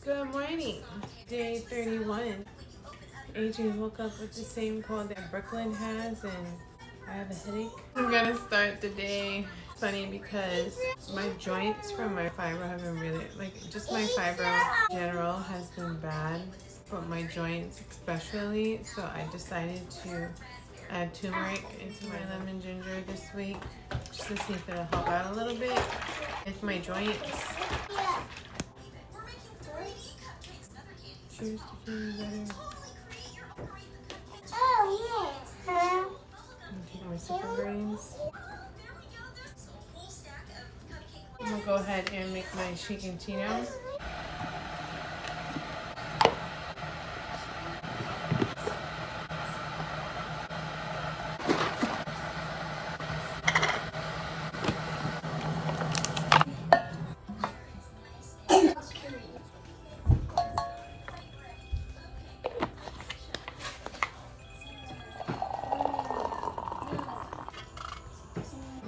Good morning. Day 31. AJ woke up with the same cold that Brooklyn has and I have a headache. I'm gonna start the day funny because my joints from my fibro have been really, just my fibro in general has been bad, but my joints especially, so I decided to add turmeric into my lemon ginger this week just to see if it'll help out a little bit with my joints. Cheers to feeling better. Oh, yeah. I'm taking my super grains. I'm gonna go ahead and make my shaken tea now.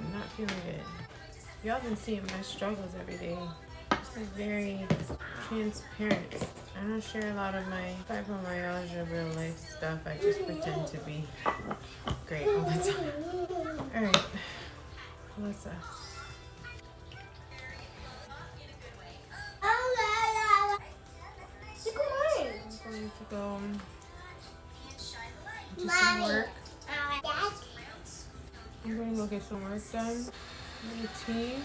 I'm not feeling good. Y'all been seeing my struggles every day. This is very transparent. I don't share a lot of my fibromyalgia real life stuff. I just pretend to be great all the time. Alright, Melissa. I'm going to go do some work. I'm going to go get some work done. Make tea.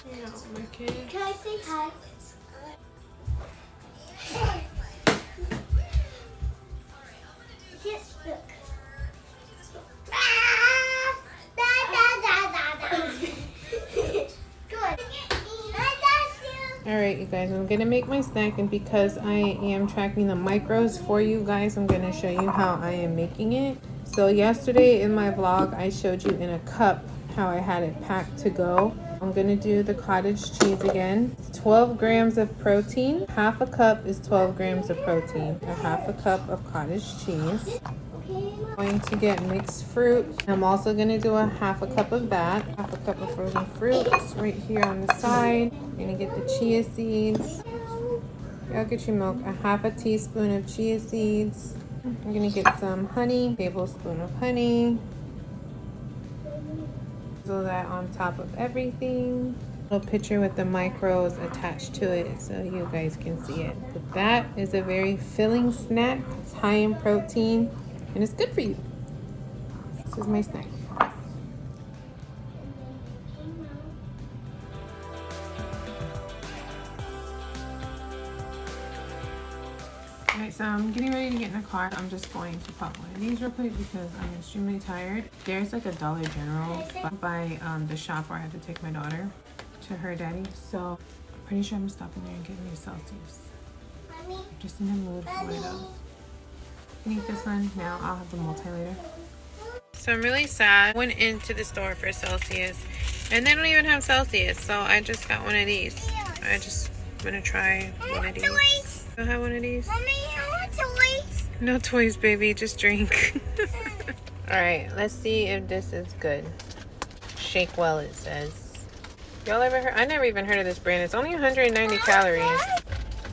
Hang out with my kids. Can I say hi? Yes, look. Alright, you guys, I'm going to make my snack, and because I am tracking the micros for you guys, I'm going to show you how I am making it. So yesterday in my vlog, I showed you in a cup how I had it packed to go. I'm going to do the cottage cheese again. It's 12 grams of protein. Half a cup is 12 grams of protein. A half a cup of cottage cheese. I'm going to get mixed fruit. I'm also going to do a half a cup of that. Half a cup of frozen fruits right here on the side. I'm going to get the chia seeds. Y'all get your milk. A half a teaspoon of chia seeds. I'm going to get some honey. Tablespoon of honey. Drizzle that on top of everything. Little picture with the micros attached to it so you guys can see it. But that is a very filling snack. It's high in protein. And it's good for you. This is my snack. Alright, so I'm getting ready to get in the car. I'm just going to pop one of these real quick because I'm extremely tired. There's like a Dollar General by the shop where I had to take my daughter to her daddy. So I'm pretty sure I'm stopping there and getting me a Celsius. I'm just in the mood for one of those. I can eat this one now. I'll have the multi later. So I'm really sad. I went into the store for Celsius and they don't even have Celsius, so I just got one of these. I just want to try one of these. Don't have one of these? Mommy, I want toys. No toys, baby. Just drink. Alright, let's see if this is good. Shake well, it says. Y'all ever heard? I never even heard of this brand. It's only 190 calories.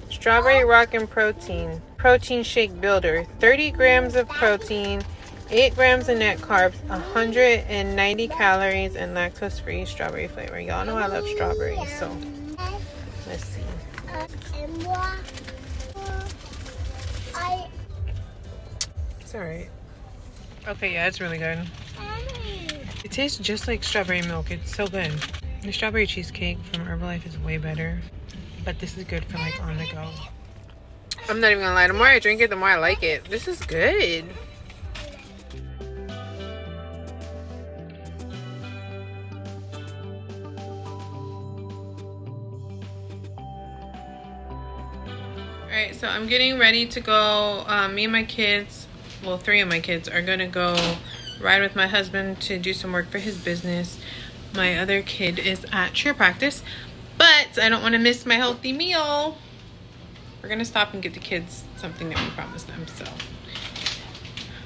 Strawberry Rockin' Protein. Protein Shake Builder. 30 grams of protein, 8 grams of net carbs, 190 calories, and lactose-free strawberry flavor. Y'all know I love strawberries, so let's see. It's alright. Okay, yeah, it's really good. It tastes just like strawberry milk. It's so good. The strawberry cheesecake from Herbalife is way better, but this is good for like on the go. I'm not even gonna lie, the more I drink it, the more I like it. This is good. Alright, so I'm getting ready to go. Me and my kids, well, 3 of my kids are gonna go ride with my husband to do some work for his business. My other kid is at cheer practice, but I don't want to miss my healthy meal. We're gonna stop and get the kids something that we promised them, so.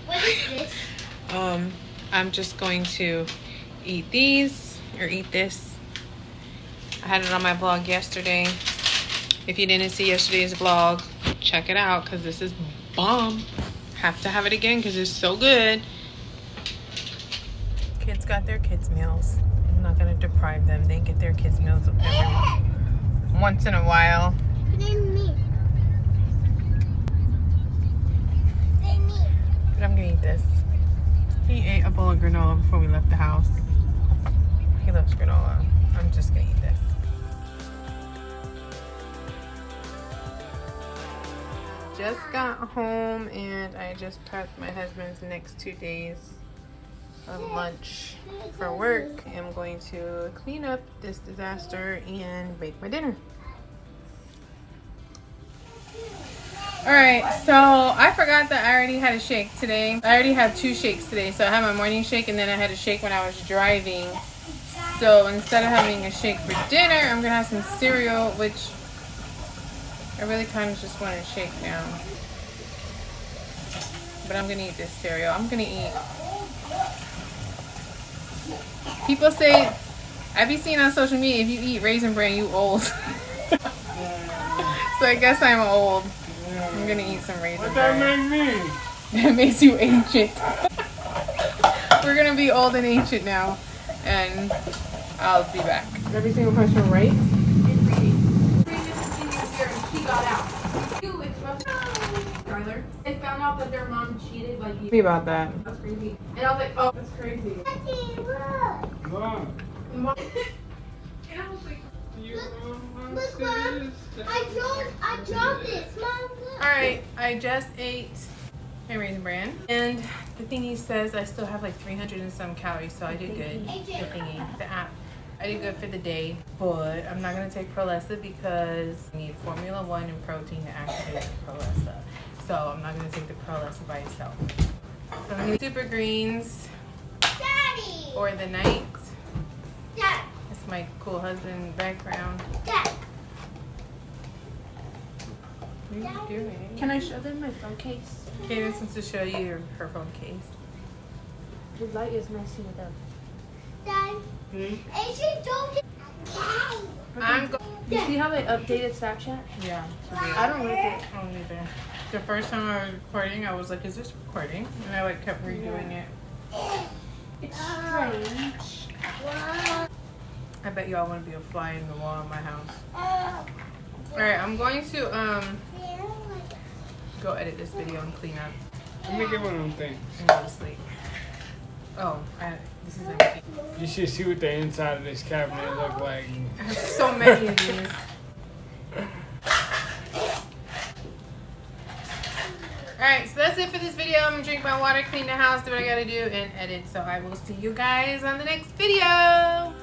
What is this? I'm just going to eat these, or eat this. I had it on my vlog yesterday. If you didn't see yesterday's vlog, check it out because this is bomb. Have to have it again because it's so good. Kids got their kids meals. I'm not gonna deprive them. They get their kids meals every once in a while. But I'm gonna eat this. He ate a bowl of granola before we left the house. He loves granola. I'm just gonna eat this. Just got home and I just prepped my husband's next 2 days of lunch for work. I'm going to clean up this disaster and make my dinner. Alright, so I forgot that I already had a shake today. I already had 2 shakes today. So I had my morning shake and then I had a shake when I was driving. So instead of having a shake for dinner, I'm going to have some cereal, which I really kind of just want to shake now. But I'm going to eat this cereal. I'm going to eat. People say, I be seeing on social media, if you eat Raisin Bran, you old. So I guess I'm old. I'm going to eat some Raisin Bran. What that make me? It makes you ancient. We're going to be old and ancient now. And I'll be back. Every single question right? She got out. Tyler, they found out that their mom cheated like you. Me about that. That's crazy. And I was like, oh, that's crazy. Daddy, look. Mom. And I was like, Look, Mom. I dropped this. Mom, look. Alright, I just ate my Raisin Bran. And the thingy says I still have like 300 and some calories, so I did good. The thingy, the app. I did good for the day, but I'm not going to take MELISA because I need Formula 1 and protein to activate the MELISA. So I'm not going to take the MELISA by itself. So I'm going to get super greens Daddy. for the night. Dad. That's my cool husband background. Dad. What are you doing? Can I show them my phone case? Cadence wants to show you her phone case. The light is messing it up. Dad. Asian don't. I'm going. You see how they updated Snapchat? Yeah. I don't like it. I don't either. The first time I was recording, I was like, is this recording? And I like kept redoing it. It's strange. I bet y'all want to be a fly in the wall in my house. Alright, I'm going to go edit this video and clean up. Let me get one of them things. And go to sleep. Oh, this is empty. You should see what the inside of this cabinet look like. I have so many of these. Alright, so that's it for this video. I'm gonna drink my water, clean the house, do what I gotta do, and edit. So I will see you guys on the next video.